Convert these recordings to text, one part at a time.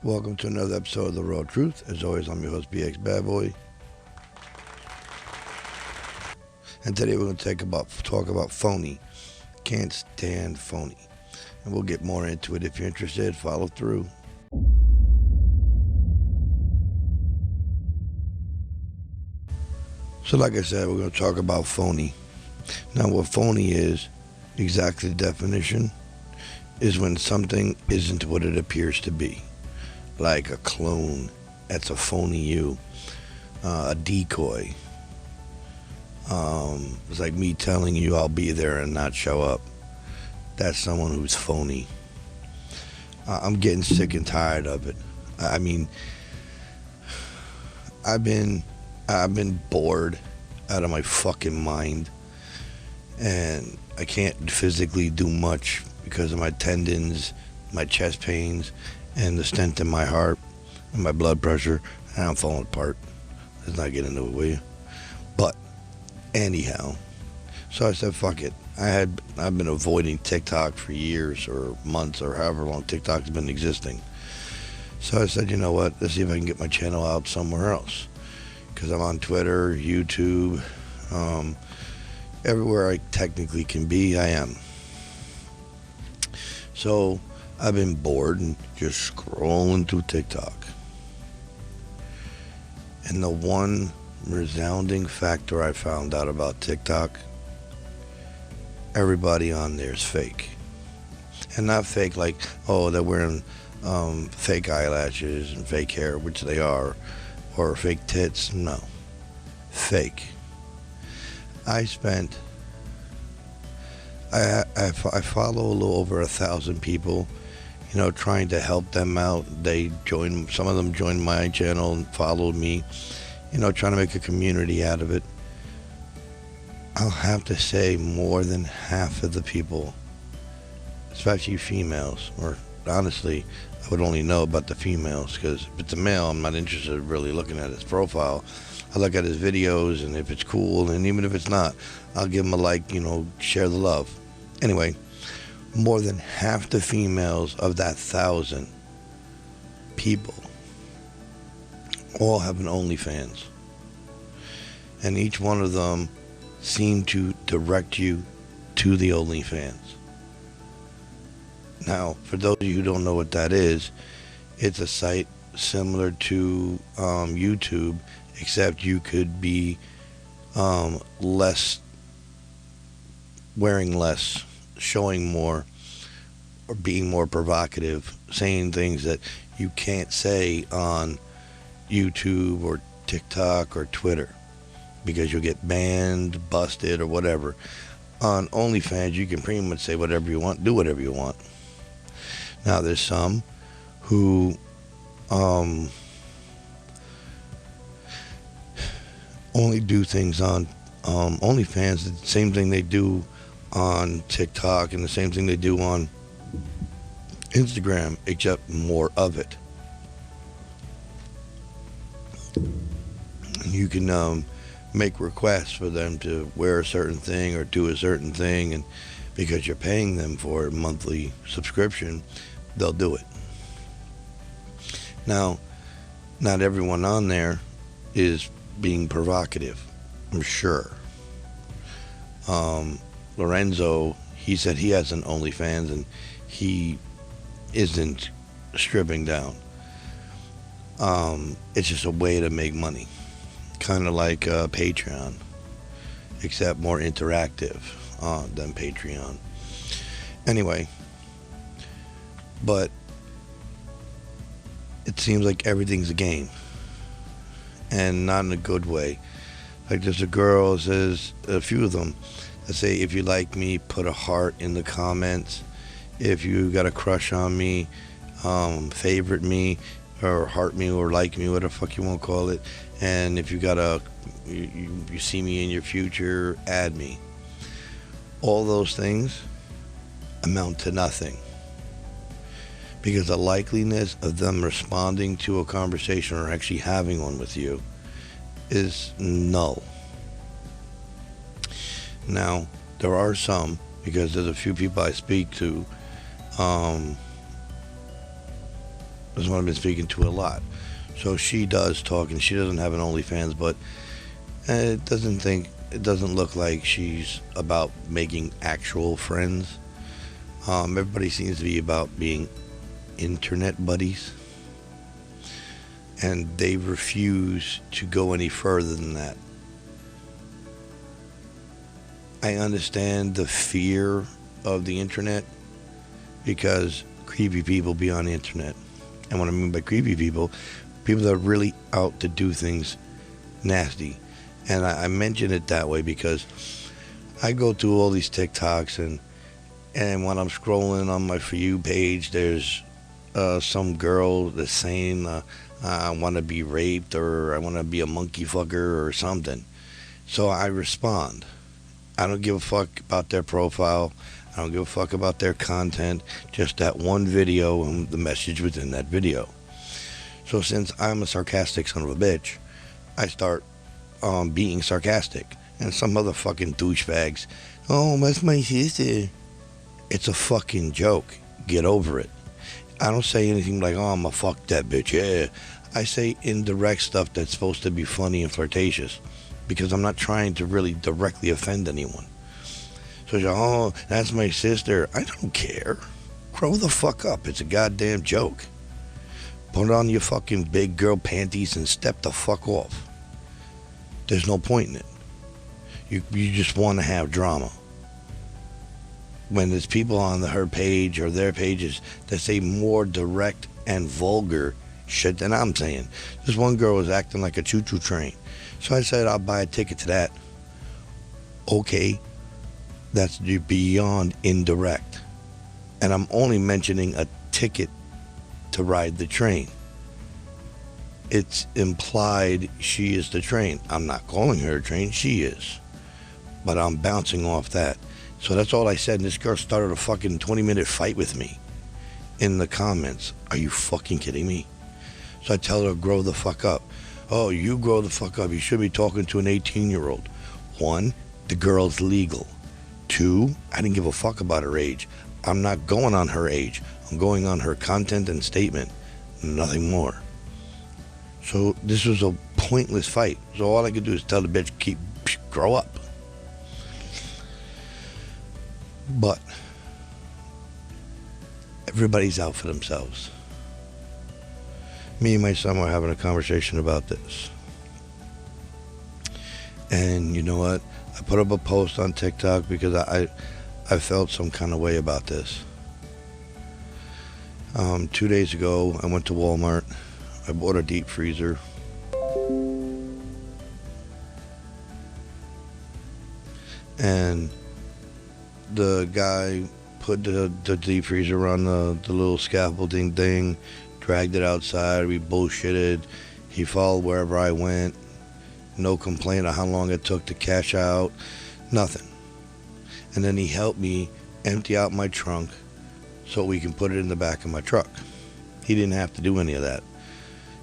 Welcome to another episode of The Raw Truth. As always, I'm your host, BX Bad Boy. And today we're going to talk about phony. Can't stand phony. And we'll get more into it. If you're interested, follow through. So like I said, we're going to talk about phony. Now what phony is, exactly the definition, is when something isn't what it appears to be. Like a clone, that's a phony you. A decoy. It's like me telling you I'll be there and not show up. That's someone who's phony. I'm getting sick and tired of it. I mean, I've been bored out of my fucking mind, and I can't physically do much because of my tendons, my chest pains, and the stent in my heart, and my blood pressure, and I'm falling apart. Let's not get into it, will you? But anyhow, so I said, fuck it. I've been avoiding TikTok for years or months or however long TikTok's been existing. So I said, you know what? Let's see if I can get my channel out somewhere else. Because I'm on Twitter, YouTube, everywhere I technically can be, I am. So I've been bored and just scrolling through TikTok. And the one resounding factor I found out about TikTok, everybody on there is fake. And not fake like, oh, they're wearing fake eyelashes and fake hair, which they are, or fake tits. No. Fake. I follow a little over 1,000 people, trying to help them out. Some of them joined my channel and followed me, trying to make a community out of it. I'll have to say more than half of the people, especially females, or honestly, I would only know about the females, because if it's a male, I'm not interested in really looking at his profile. I look at his videos, and if it's cool, and even if it's not, I'll give him a like, share the love. Anyway, more than half the females of that 1,000 people all have an OnlyFans. And each one of them seem to direct you to the OnlyFans. Now, for those of you who don't know what that is, it's a site similar to YouTube, except you could be wearing less, showing more, or being more provocative, saying things that you can't say on YouTube or TikTok or Twitter because you'll get banned, busted, or whatever. On OnlyFans, you can pretty much say whatever you want, do whatever you want. Now, there's some who only do things on OnlyFans, the same thing they do on TikTok and the same thing they do on Instagram, except more of it. You can make requests for them to wear a certain thing or do a certain thing, and because you're paying them for a monthly subscription, they'll do it. Now, not everyone on there is being provocative, I'm sure. Lorenzo, he said he has an OnlyFans and he isn't stripping down. It's just a way to make money, kind of like Patreon, except more interactive than Patreon. Anyway, but it seems like everything's a game, and not in a good way. Like there's a girl, says a few of them, that say, if you like me, put a heart in the comments. If you got a crush on me, favorite me, or heart me, or like me, whatever the fuck you want to call it. And if you got you see me in your future, add me. All those things amount to nothing, because the likeliness of them responding to a conversation or actually having one with you is null. Now, there are some, because there's a few people I speak to That's what I've been speaking to a lot. So she does talk, and she doesn't have an OnlyFans, but it doesn't look like she's about making actual friends. Everybody seems to be about being internet buddies, and they refuse to go any further than that. I understand the fear of the internet because creepy people be on the internet. And what I mean by creepy people that are really out to do things nasty. And I mention it that way because I go through all these TikToks, and when I'm scrolling on my For You page, there's some girl that's saying, I want to be raped, or I want to be a monkey fucker or something. So I respond. I don't give a fuck about their profile. I don't give a fuck about their content. Just that one video and the message within that video. So since I'm a sarcastic son of a bitch, I start being sarcastic. And some other fucking douchebags, oh, that's my sister. It's a fucking joke. Get over it. I don't say anything like, oh, I'm a fuck that bitch. Yeah. I say indirect stuff that's supposed to be funny and flirtatious, because I'm not trying to really directly offend anyone. So you're, oh, that's my sister. I don't care. Grow the fuck up. It's a goddamn joke. Put on your fucking big girl panties and step the fuck off. There's no point in it. You just want to have drama. When there's people on her page or their pages that say more direct and vulgar shit than I'm saying. This one girl was acting like a choo-choo train. So I said, I'll buy a ticket to that. Okay, that's beyond indirect. And I'm only mentioning a ticket to ride the train. It's implied she is the train. I'm not calling her a train, she is. But I'm bouncing off that. So that's all I said, and this girl started a fucking 20-minute fight with me in the comments. Are you fucking kidding me? So I tell her, grow the fuck up. Oh, you grow the fuck up. You should be talking to an 18-year-old. 1, the girl's legal. 2, I didn't give a fuck about her age. I'm not going on her age. I'm going on her content and statement. Nothing more. So this was a pointless fight. So all I could do is tell the bitch, grow up. But everybody's out for themselves. Me and my son were having a conversation about this. And you know what? I put up a post on TikTok because I felt some kind of way about this. 2 days ago, I went to Walmart. I bought a deep freezer. And the guy put the deep freezer on the little scaffolding thing, dragged it outside, we bullshitted. He followed wherever I went. No complaint of how long it took to cash out. Nothing. And then he helped me empty out my trunk so we can put it in the back of my truck. He didn't have to do any of that.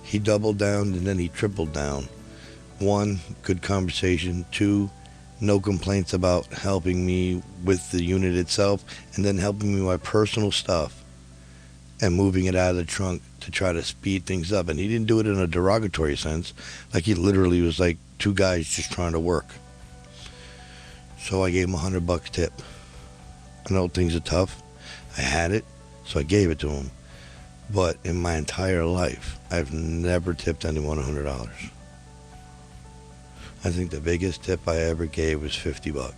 He doubled down and then he tripled down. 1, good conversation. 2, no complaints about helping me with the unit itself, and then helping me with my personal stuff and moving it out of the trunk to try to speed things up. And he didn't do it in a derogatory sense. Like, he literally was like 2 guys just trying to work. So I gave him $100 tip. I know things are tough. I had it, so I gave it to him. But in my entire life, I've never tipped anyone $100. I think the biggest tip I ever gave was $50.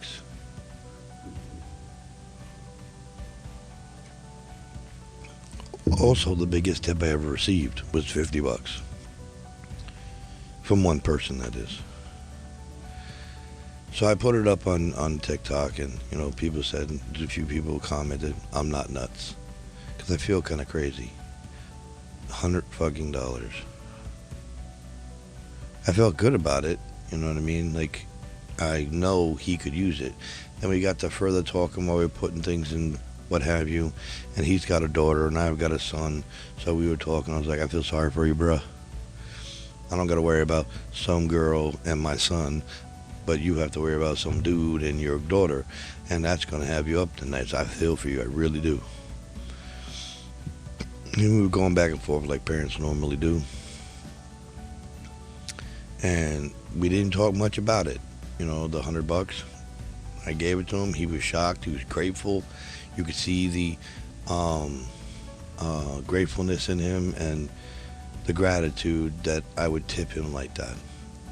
Also, the biggest tip I ever received was $50. From one person, that is. So I put it up on TikTok, and people said, a few people commented, I'm not nuts, because I feel kind of crazy. $100 fucking dollars. I felt good about it. You know what I mean? Like, I know he could use it. And we got to further talking while we were putting things in, what have you. And he's got a daughter, and I've got a son. So we were talking. I was like, I feel sorry for you, bruh. I don't got to worry about some girl and my son, but you have to worry about some dude and your daughter. And that's going to have you up tonight. So I feel for you. I really do. And we were going back and forth like parents normally do. And we didn't talk much about it. You know, the $100. I gave it to him. He was shocked. He was grateful. You could see the gratefulness in him and the gratitude that I would tip him like that.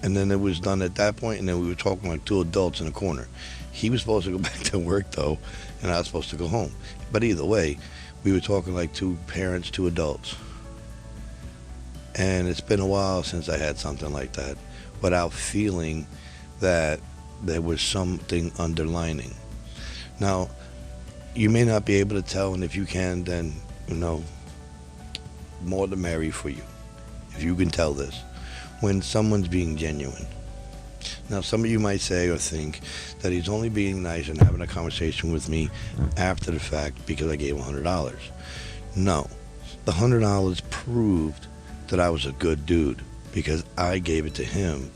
And then it was done at that point, and then we were talking like two adults in a corner. He was supposed to go back to work, though, and I was supposed to go home. But either way, we were talking like two parents, two adults. And it's been a while since I had something like that without feeling that there was something underlining. Now, you may not be able to tell, and if you can, then, you know, more the merry for you. If you can tell this, when someone's being genuine. Now, some of you might say or think that he's only being nice and having a conversation with me after the fact because I gave him $100. No, the $100 proved that I was a good dude because I gave it to him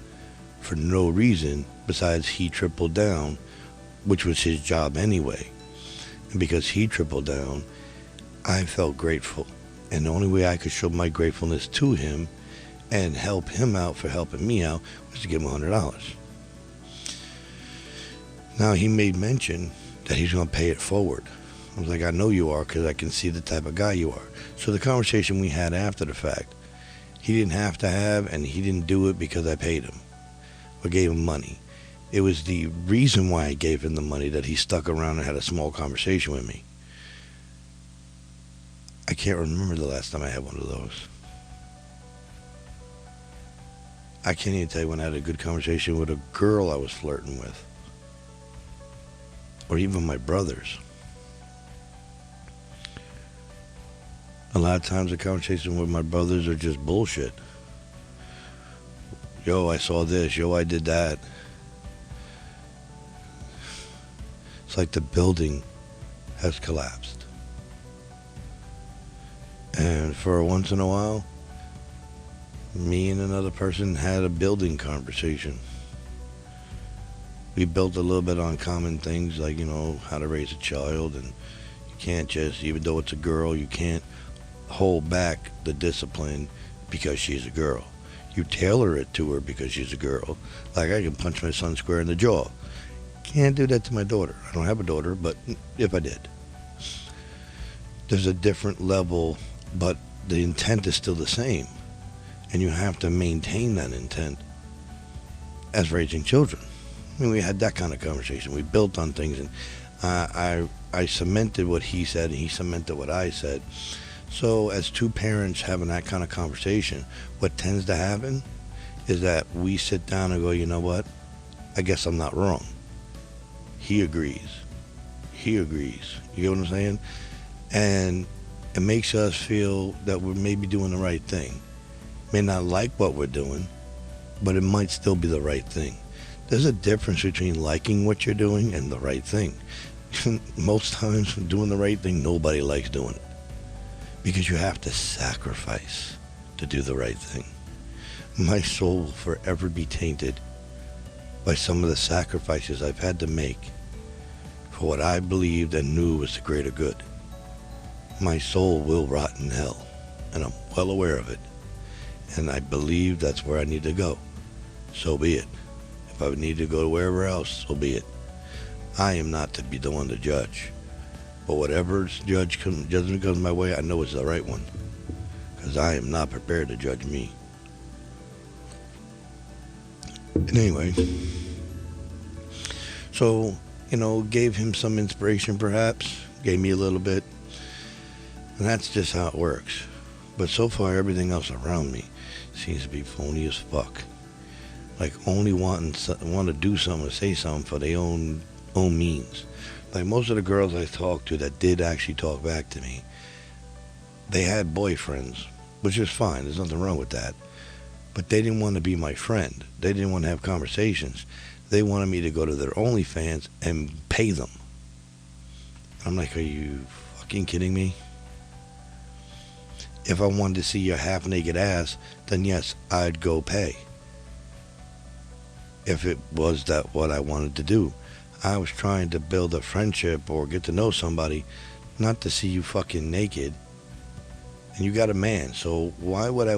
for no reason besides he tripled down, which was his job anyway. And because he tripled down, I felt grateful. And the only way I could show my gratefulness to him and help him out for helping me out was to give him $100. Now, he made mention that he's going to pay it forward. I was like, I know you are because I can see the type of guy you are. So the conversation we had after the fact, he didn't have to have, and he didn't do it because I paid him or gave him money. It was the reason why I gave him the money that he stuck around and had a small conversation with me. I can't remember the last time I had one of those. I can't even tell you when I had a good conversation with a girl I was flirting with. Or even my brothers. A lot of times the conversations with my brothers are just bullshit. Yo, I saw this. Yo, I did that. It's like the building has collapsed. And for once in a while, me and another person had a building conversation. We built a little bit on common things like, you know, how to raise a child. And you can't just, even though it's a girl, you can't hold back the discipline because she's a girl. You tailor it to her because she's a girl. Like I can punch my son square in the jaw. Can't do that to my daughter. I don't have a daughter, but if I did. There's a different level, but the intent is still the same. And you have to maintain that intent as raising children. I mean, we had that kind of conversation. We built on things, and I cemented what he said, and he cemented what I said. So as two parents having that kind of conversation, what tends to happen is that we sit down and go, you know what? I guess I'm not wrong. He agrees. He agrees. You get what I'm saying? And it makes us feel that we're maybe doing the right thing. May not like what we're doing, but it might still be the right thing. There's a difference between liking what you're doing and the right thing. Most times, doing the right thing, nobody likes doing it. Because you have to sacrifice to do the right thing. My soul will forever be tainted by some of the sacrifices I've had to make for what I believed and knew was the greater good. My soul will rot in hell, and I'm well aware of it. And I believe that's where I need to go. So be it. If I need to go wherever else, so be it. I am not to be the one to judge. But whatever judgment comes my way, I know it's the right one. Because I am not prepared to judge me. And anyway, so, you know, gave him some inspiration perhaps. Gave me a little bit. And that's just how it works. But so far, everything else around me seems to be phony as fuck. Like only want to do something or say something for their own means. Like most of the girls I talked to that did actually talk back to me, they had boyfriends, which is fine. There's nothing wrong with that. But they didn't want to be my friend. They didn't want to have conversations. They wanted me to go to their OnlyFans and pay them. I'm like, are you fucking kidding me? If I wanted to see your half-naked ass, then yes, I'd go pay. If it was that what I wanted to do. I was trying to build a friendship or get to know somebody, not to see you fucking naked and you got a man. So why would I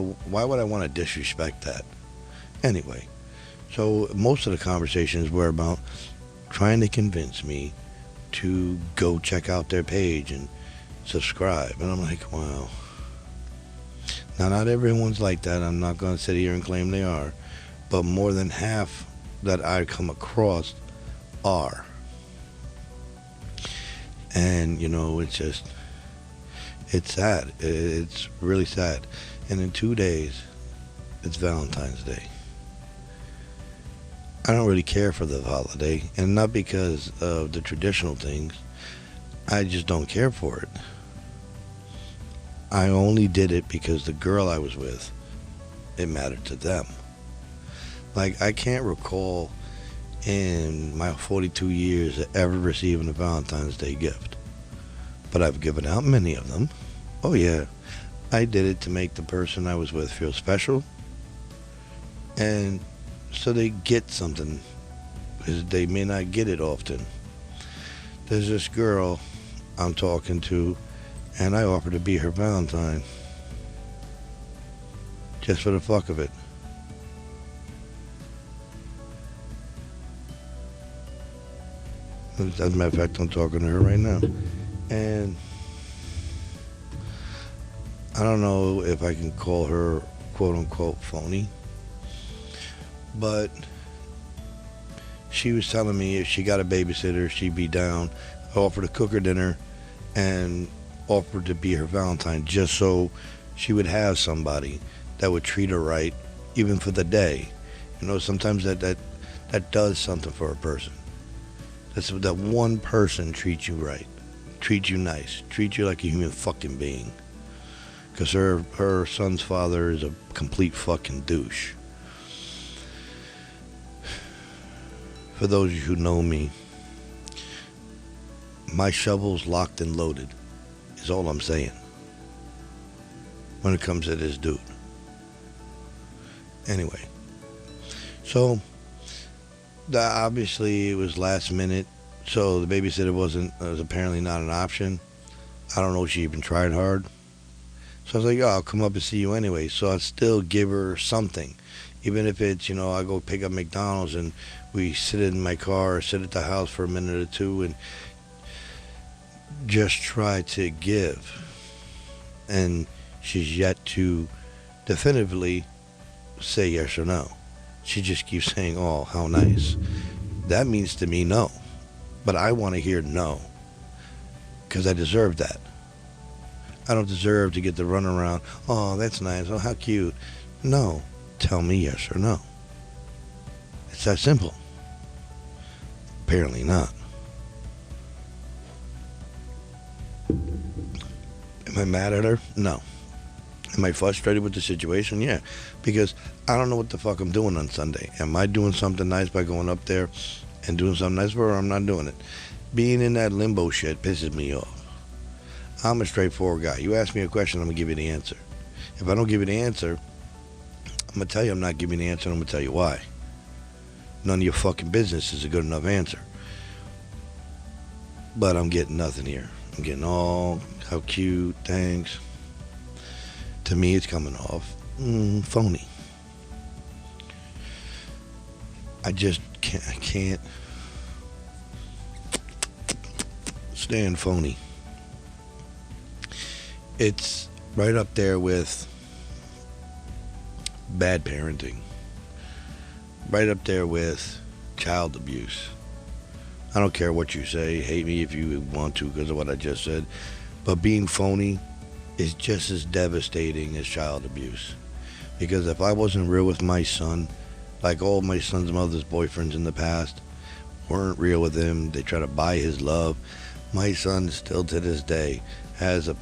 want to disrespect that? Anyway, so most of the conversations were about trying to convince me to go check out their page and subscribe. And I'm like, wow. Now, not everyone's like that. I'm not going to sit here and claim they are. But more than half that I come across are. And, it's sad. It's really sad. And in 2 days, it's Valentine's Day. I don't really care for the holiday, and not because of the traditional things. I just don't care for it. I only did it because the girl I was with, it mattered to them. Like, I can't recall in my 42 years ever receiving a Valentine's Day gift. But I've given out many of them. Oh yeah, I did it to make the person I was with feel special. And so they get something, because they may not get it often. There's this girl I'm talking to, and I offered to be her Valentine. Just for the fuck of it. As a matter of fact, I'm talking to her right now. And I don't know if I can call her quote unquote phony, but she was telling me if she got a babysitter, she'd be down. I offered to cook her dinner and offered to be her Valentine just so she would have somebody that would treat her right, even for the day. Sometimes that does something for a person. That one person treats you right, treats you nice, treats you like a human fucking being. Because her son's father is a complete fucking douche. For those of you who know me, my shovel's locked and loaded, is all I'm saying, when it comes to this dude. Anyway, so obviously it was last minute, so the babysitter was apparently not an option. I don't know if she even tried hard. So I was like, I'll come up and see you anyway. So I'd still give her something. Even if it's, I go pick up McDonald's and we sit in my car or sit at the house for a minute or two and just try to give. And she's yet to definitively say yes or no. She just keeps saying, oh, how nice. That means to me no. But I want to hear no. Because I deserve that. I don't deserve to get the runaround. Oh, that's nice. Oh, how cute. No. Tell me yes or no. It's that simple. Apparently not. Am I mad at her? No. Am I frustrated with the situation? Yeah. Because I don't know what the fuck I'm doing on Sunday. Am I doing something nice by going up there and doing something nice for her, or I'm not doing it? Being in that limbo shit pisses me off. I'm a straightforward guy. You ask me a question, I'm going to give you the answer. If I don't give you the answer, I'm going to tell you I'm not giving you the answer, and I'm going to tell you why. None of your fucking business is a good enough answer. But I'm getting nothing here. I'm getting all, how cute, thanks. To me, it's coming off phony. I just can't stand phony. It's right up there with bad parenting. Right up there with child abuse. I don't care what you say. Hate me if you want to because of what I just said. But being phony is just as devastating as child abuse. Because if I wasn't real with my son, like all my son's mother's boyfriends in the past weren't real with him, they try to buy his love. My son still to this day has a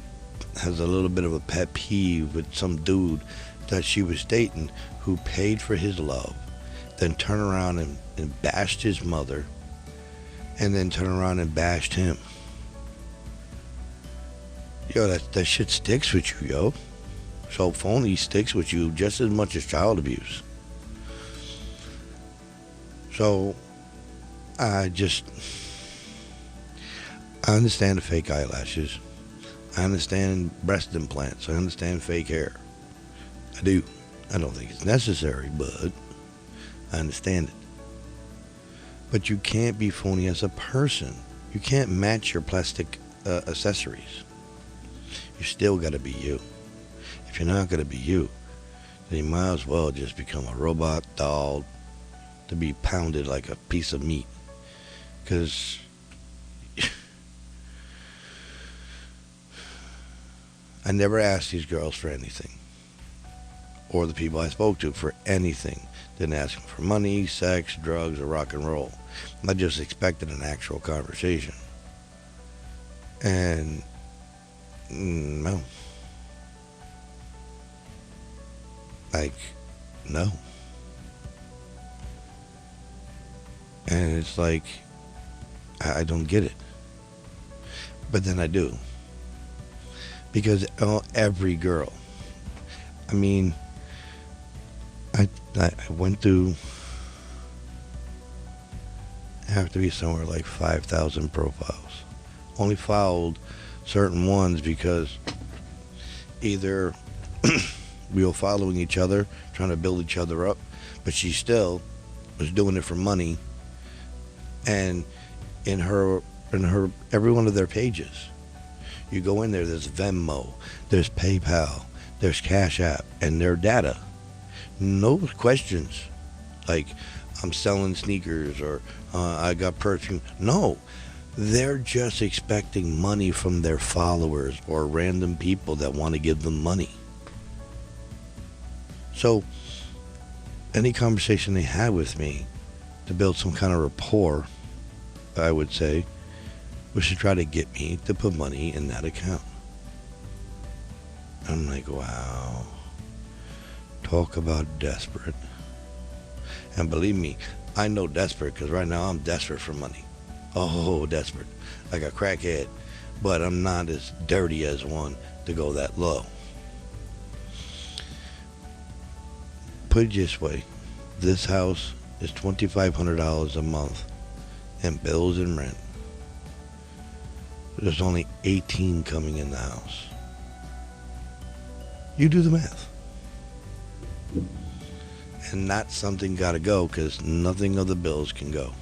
little bit of a pet peeve with some dude that she was dating who paid for his love, then turned around and bashed his mother, and then turned around and bashed him. Yo, that shit sticks with you, yo. So phony sticks with you just as much as child abuse. So I understand the fake eyelashes. I understand breast implants. I understand fake hair. I do. I don't think it's necessary, but I understand it. But you can't be phony as a person. You can't match your plastic accessories. You still got to be you. If you're not going to be you, then you might as well just become a robot doll to be pounded like a piece of meat. Because I never asked these girls for anything, or the people I spoke to for anything. Didn't ask them for money, sex, drugs, or rock and roll. I just expected an actual conversation. And no. Like, no. And it's like, I don't get it. But then I do. Because every girl, I mean, I went through, have to be somewhere like 5,000 profiles. Only followed certain ones because either we were following each other, trying to build each other up, but she still was doing it for money. And in her every one of their pages, you go in there's Venmo, there's PayPal, there's Cash App, and their data. No questions like I'm selling sneakers or I got perfume. No, they're just expecting money from their followers or random people that want to give them money. So any conversation they had with me to build some kind of rapport, I would say, was to try to get me to put money in that account. I'm like, wow. Talk about desperate. And believe me, I know desperate because right now I'm desperate for money. Oh, desperate. Like a crackhead. But I'm not as dirty as one to go that low. Put it this way. This house is $2,500 a month in bills and rent. There's only 18 coming in the house. You do the math. And not something gotta go because nothing of the bills can go.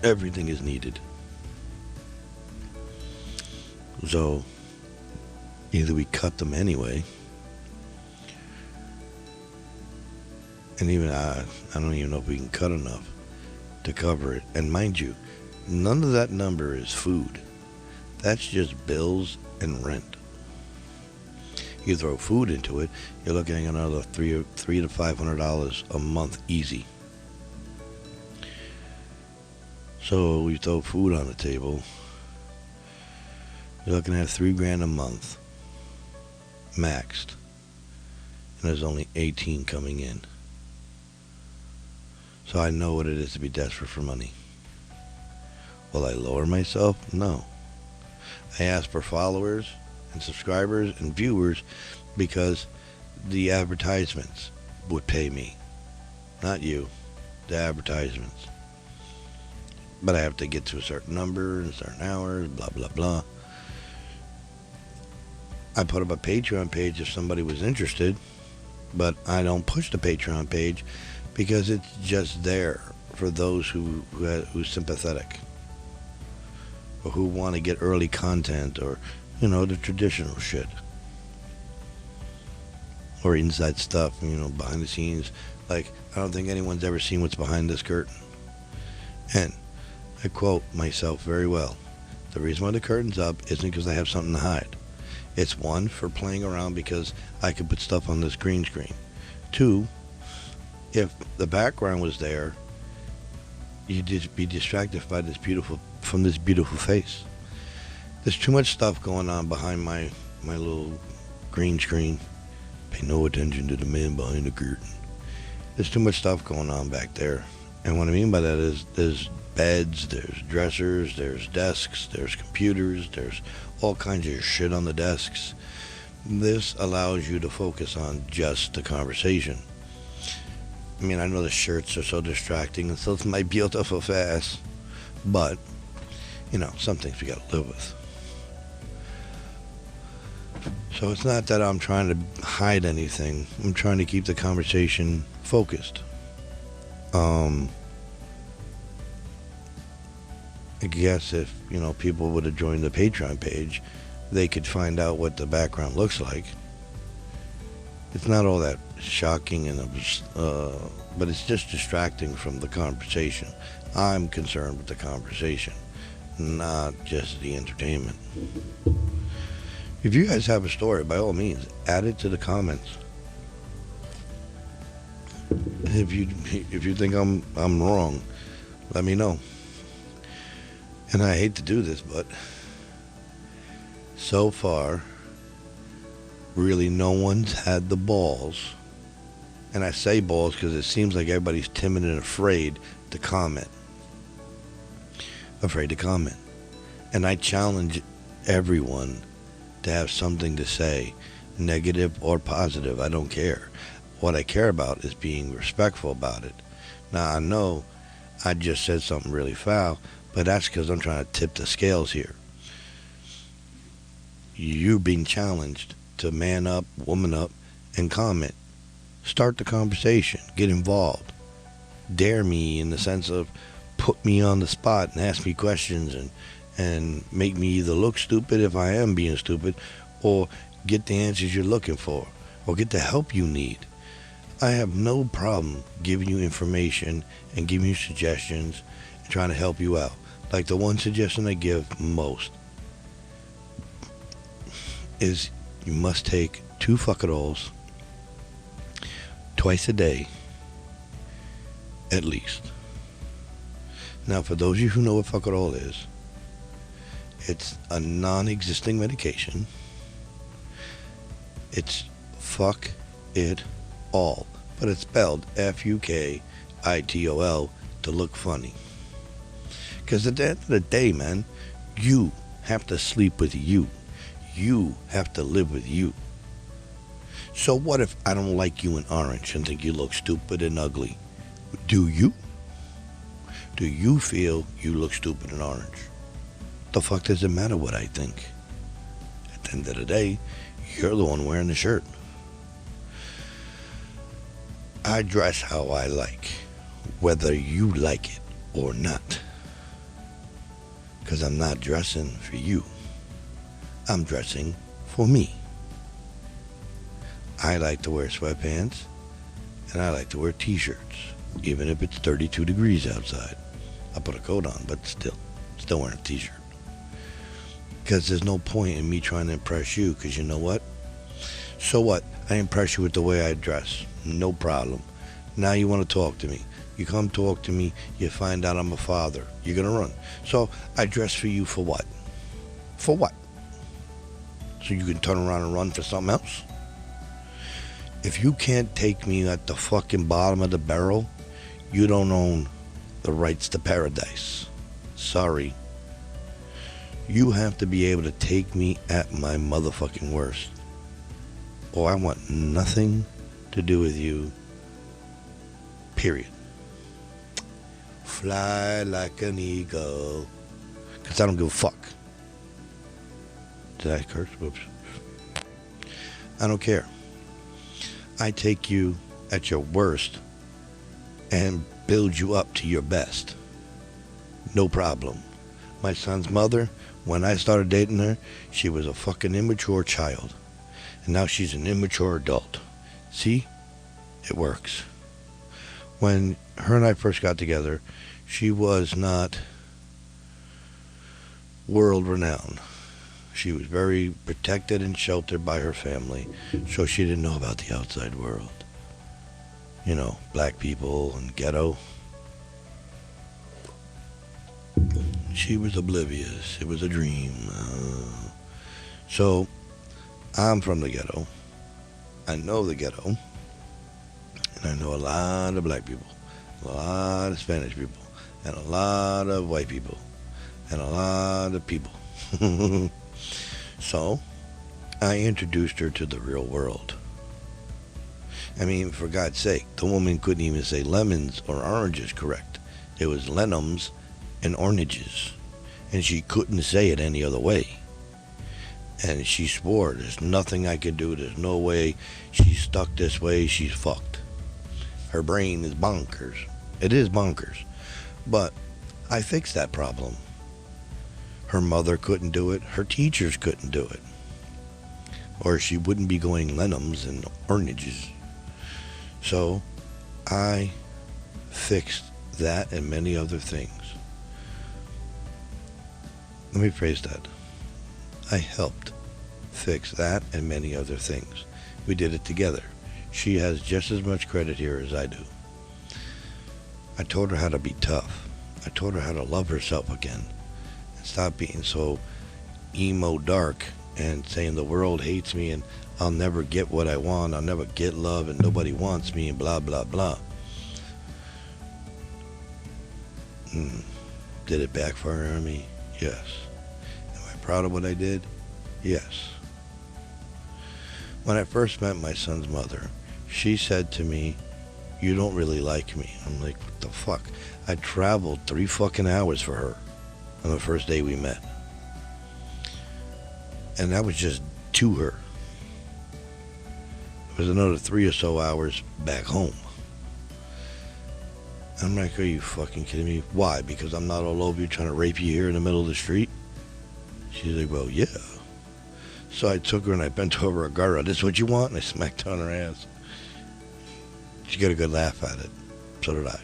Everything is needed. So either we cut them anyway, and even I don't even know if we can cut enough to cover it. And mind you, none of that number is food. That's just bills and rent. You throw food into it, you're looking at another $300 to $500 a month easy. So we throw food on the table, you're looking at $3,000 a month, maxed, and there's only 18 coming in. So I know what it is to be desperate for money. Will I lower myself? No. I ask for followers and subscribers and viewers because the advertisements would pay me. Not you, the advertisements. But I have to get to a certain number and certain hours, blah, blah, blah. I put up a Patreon page if somebody was interested, but I don't push the Patreon page because it's just there for those who's sympathetic or who want to get early content or, you know, the traditional shit or inside stuff, you know, behind the scenes. Like, I don't think anyone's ever seen what's behind this curtain. And I quote myself very well. The reason why the curtain's up isn't because I have something to hide. It's one, for playing around because I could put stuff on this green screen. Two, if the background was there, you'd just be distracted by this beautiful face. There's too much stuff going on behind my little green screen. Pay no attention to the man behind the curtain. There's too much stuff going on back there. And what I mean by that is there's beds, there's dressers, there's desks, there's computers, there's all kinds of shit on the desks. This allows you to focus on just the conversation. I mean, I know the shirts are so distracting and so it might be beautiful fast, but some things we got to live with. So it's not that I'm trying to hide anything. I'm trying to keep the conversation focused. I guess if, people would have joined the Patreon page, they could find out what the background looks like. It's not all that shocking, but it's just distracting from the conversation. I'm concerned with the conversation, not just the entertainment. If you guys have a story, by all means, add it to the comments. If you think I'm wrong, let me know. And I hate to do this, but so far, really no one's had the balls. And I say balls because it seems like everybody's timid and afraid to comment. And I challenge everyone to have something to say, negative or positive. I don't care. What I care about is being respectful about it. Now, I know I just said something really foul, but that's because I'm trying to tip the scales here. You're being challenged to man up, woman up, and comment. Start the conversation. Get involved. Dare me in the sense of put me on the spot and ask me questions and make me either look stupid if I am being stupid, or get the answers you're looking for, or get the help you need. I have no problem giving you information and giving you suggestions and trying to help you out. Like the one suggestion I give most is you must take 2 fuckadols twice a day, at least. Now, for those of you who know what fuckadol is, it's a non-existing medication. It's fuck it all, but it's spelled F-U-K-I-T-O-L to look funny. Because at the end of the day, man, you have to sleep with you. You have to live with you. So what if I don't like you in orange and think you look stupid and ugly? Do you? Do you feel you look stupid in orange? The fuck does it matter what I think? At the end of the day, you're the one wearing the shirt. I dress how I like, whether you like it or not. Because I'm not dressing for you. I'm dressing for me. I like to wear sweatpants, and I like to wear t-shirts, even if it's 32 degrees outside. I put a coat on, but still wearing a t-shirt. Because there's no point in me trying to impress you, because you know what? So what? I impress you with the way I dress. No problem. Now you want to talk to me. You come talk to me, you find out I'm a father. You're going to run. So I dress for you for what? For what? So you can turn around and run for something else? If you can't take me at the fucking bottom of the barrel, you don't own the rights to paradise. Sorry. You have to be able to take me at my motherfucking worst. Or I want nothing to do with you. Period. Fly like an eagle. Because I don't give a fuck. Did I curse? Whoops. I don't care. I take you at your worst and build you up to your best. No problem. My son's mother, when I started dating her, she was a fucking immature child. And now she's an immature adult. See? It works. When her and I first got together, she was not world renowned. She was very protected and sheltered by her family, so she didn't know about the outside world. You know, black people and ghetto. She was oblivious. It was a dream. So, I'm from the ghetto. I know the ghetto. And I know a lot of black people, a lot of Spanish people, and a lot of white people, and a lot of people. So, I introduced her to the real world. I mean, for God's sake, the woman couldn't even say lemons or oranges correct. It was lenums and oranges. and she couldn't say it any other way. And she swore, there's nothing I can do, there's no way, she's stuck this way, she's fucked. Her brain is bonkers. It is bonkers. But I fixed that problem. Her mother couldn't do it, her teachers couldn't do it. Or she wouldn't be going Lenhams and Ornages. So I fixed that and many other things. Let me phrase that. I helped fix that and many other things. We did it together. She has just as much credit here as I do. I told her how to be tough. I told her how to love herself again and stop being so emo dark and saying the world hates me and I'll never get what I want, I'll never get love and nobody wants me and blah blah blah. Did it backfire on me? Yes. Am I proud of what I did? Yes. When I first met my son's mother, she said to me, you don't really like me. I'm like, what the fuck? I traveled 3 fucking hours for her on the first day we met. And that was just to her. There was another 3 or so hours back home. I'm like, are you fucking kidding me? Why? Because I'm not all over you trying to rape you here in the middle of the street? She's like, well, yeah. So I took her and I bent over her, got her, this is what you want? And I smacked her on her ass. She got a good laugh at it. So did I.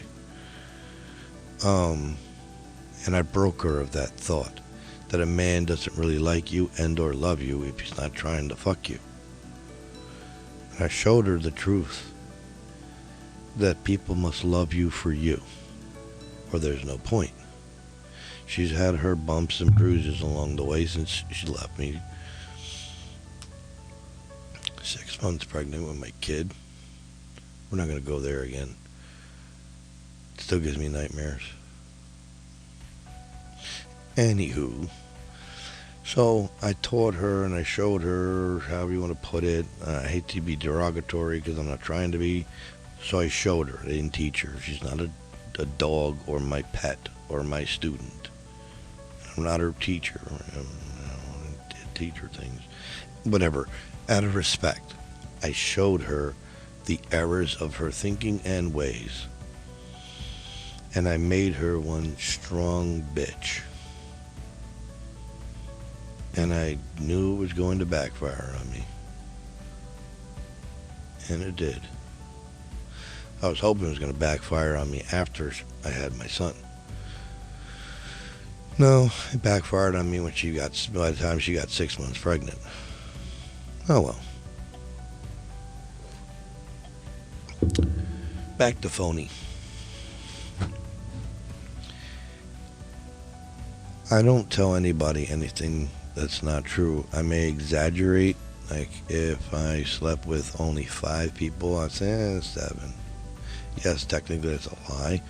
And I broke her of that thought that a man doesn't really like you and or love you if he's not trying to fuck you. And I showed her the truth that people must love you for you, or there's no point. She's had her bumps and bruises along the way since she left me. 6 months pregnant with my kid. We're not going to go there again. It still gives me nightmares. Anywho, so I taught her and I showed her, however you want to put it. I hate to be derogatory because I'm not trying to be. So I showed her. I didn't teach her. She's not a dog or my pet or my student. I'm not her teacher. I don't teach her things. Whatever. Out of respect, I showed her the errors of her thinking and ways. And I made her one strong bitch. And I knew it was going to backfire on me. And it did. I was hoping it was going to backfire on me after I had my son. No, it backfired on me by the time she got 6 months pregnant. Oh well. Back to Phony. I don't tell anybody anything that's not true. I may exaggerate. Like if I slept with only 5 people, I'd say 7. Yes, technically that's a lie.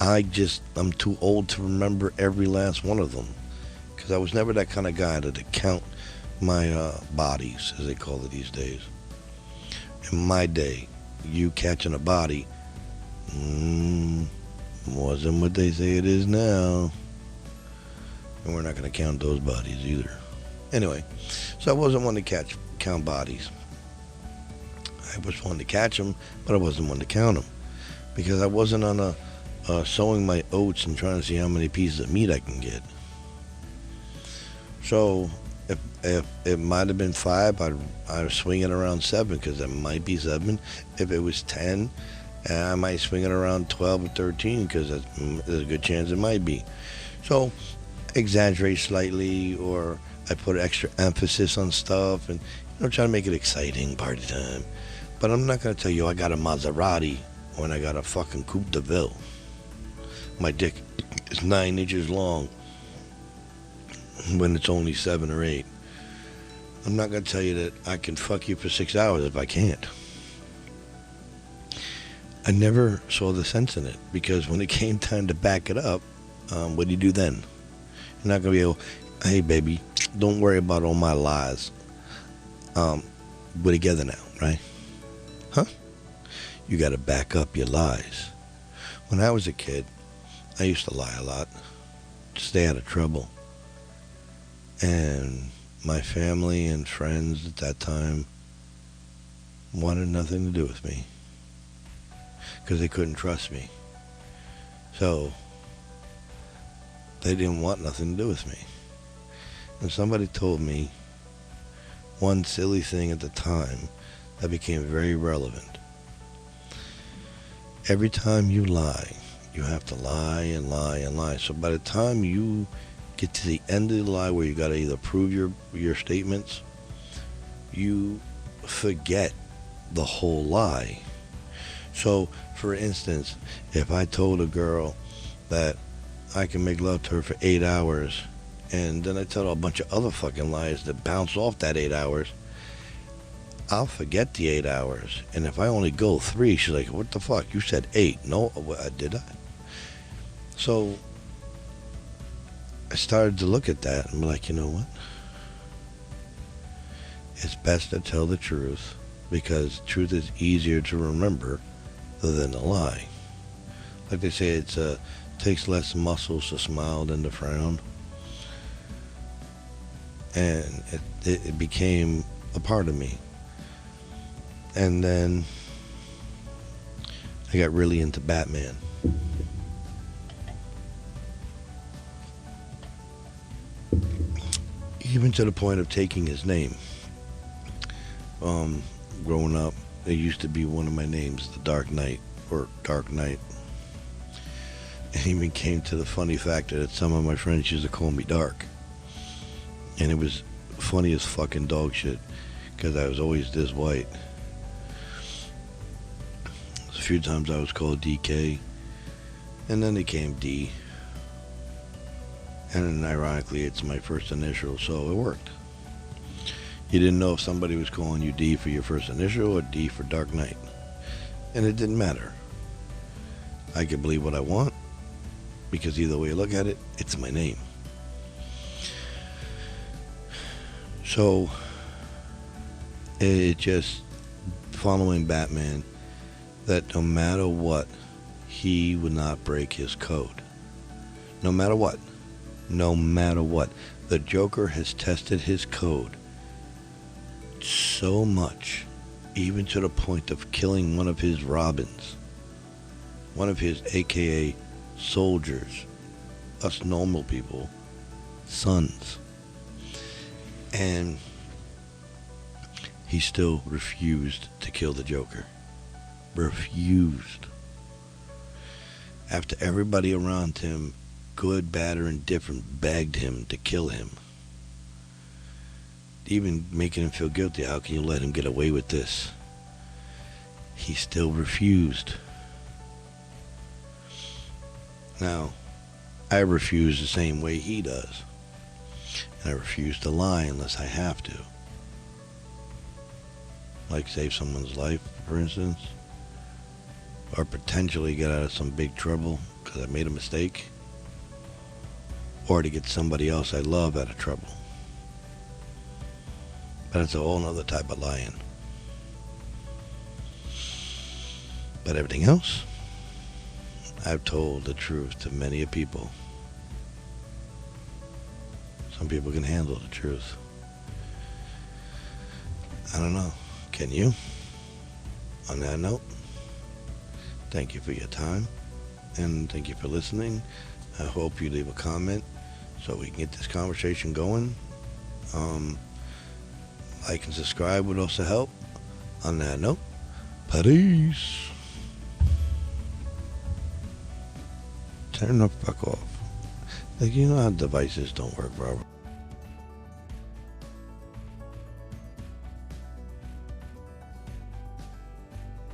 I'm too old to remember every last one of them. Because I was never that kind of guy to count my bodies, as they call it these days. In my day, you catching a body wasn't what they say it is now. And we're not going to count those bodies either. Anyway, so I wasn't one to count bodies. I was one to catch them, but I wasn't one to count them. Because I wasn't on sowing my oats and trying to see how many pieces of meat I can get. So if it might have been 5, I'd swing it around 7 because it might be 7. If it was 10, I might swing it around 12 or 13 because there's a good chance it might be. So exaggerate slightly, or I put extra emphasis on stuff and try to make it exciting, party time. But I'm not going to tell you I got a Maserati when I got a fucking Coupe de Ville. My dick is 9 inches long when it's only 7 or 8. I'm not going to tell you that I can fuck you for 6 hours if I can't. I never saw the sense in it, because when it came time to back it up, what do you do then? You're not going to be able, hey baby, don't worry about all my lies. We're together now, right? Huh? You got to back up your lies. When I was a kid, I used to lie a lot to stay out of trouble. And my family and friends at that time wanted nothing to do with me because they couldn't trust me. So they didn't want nothing to do with me. And somebody told me one silly thing at the time that became very relevant. Every time you lie, you have to lie and lie and lie. So by the time you get to the end of the lie where you got to either prove your statements, you forget the whole lie. So, for instance, if I told a girl that I can make love to her for 8 hours, and then I tell her a bunch of other fucking lies that bounce off that 8 hours, I'll forget the 8 hours. And if I only go 3, she's like, what the fuck? You said 8. No, did I? So I started to look at that and be like, you know what? It's best to tell the truth, because truth is easier to remember than a lie. Like they say, it takes less muscles to smile than to frown. And it became a part of me. And then I got really into Batman. Even to the point of taking his name. Growing up, it used to be one of my names, the Dark Knight, or Dark Knight. It even came to the funny factor that some of my friends used to call me Dark. And it was funny as fucking dog shit, because I was always this white. A few times I was called DK, and then it came D. And then ironically, it's my first initial, so it worked. You didn't know if somebody was calling you D for your first initial or D for Dark Knight. And it didn't matter. I could believe what I want, because either way you look at it, it's my name. So, it just, following Batman, that no matter what, he would not break his code. No matter what. No matter what. The Joker has tested his code so much, even to the point of killing one of his Robins, one of his AKA soldiers, us normal people, sons. And he still refused to kill the Joker. Refused. After everybody around him, good, bad, or indifferent, begged him to kill him. Even making him feel guilty. How can you let him get away with this? He still refused. Now, I refuse the same way he does. And I refuse to lie unless I have to. Like save someone's life, for instance. Or potentially get out of some big trouble because I made a mistake. Or to get somebody else I love out of trouble. But it's a whole nother type of lying. But everything else, I've told the truth to many people. Some people can handle the truth. I don't know. Can you? On that note, thank you for your time. And thank you for listening. I hope you leave a comment so we can get this conversation going. Like and subscribe would also help. On that note, peace. Turn the fuck off. Like, you know how devices don't work, bro.